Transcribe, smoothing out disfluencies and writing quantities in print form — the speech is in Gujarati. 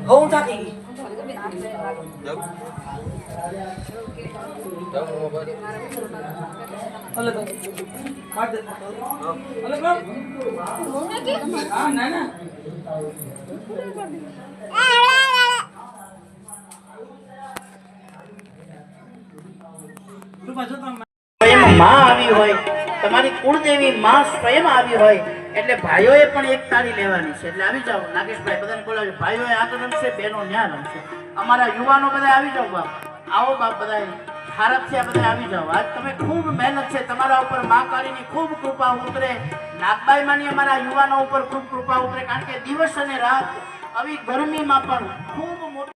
હું થાકી ગઈ. હલો તો કાઢ દે. હલો બા. હા ના ના. તું પાછો તો સ્વયં માં આવી હોય, તમારી કુળદેવી માં સ્વયં આવી હોય એટલે ભાઈઓએ પણ એક તાળી લેવાની છે. એટલે આવી જાઓ નાગેશભાઈ, બધાને બોલાવ્યો. ભાઈઓએ આગળ રમશે, બહેનો ન્યા રમશે. અમારા યુવાનો બધા આવી જાઓ બાપ. આવો બાપ બધા ભારત છે, બધા આવી જાઓ. આજ તમે ખૂબ મહેનત છે, તમારા ઉપર મા કાળીની ખૂબ કૃપા ઉતરે. નાગબાઈ માની અમારા યુવાનો ઉપર ખૂબ કૃપા ઉતરે, કારણ કે દિવસ અને રાત આવી ગરમીમાં પણ ખૂબ મોટી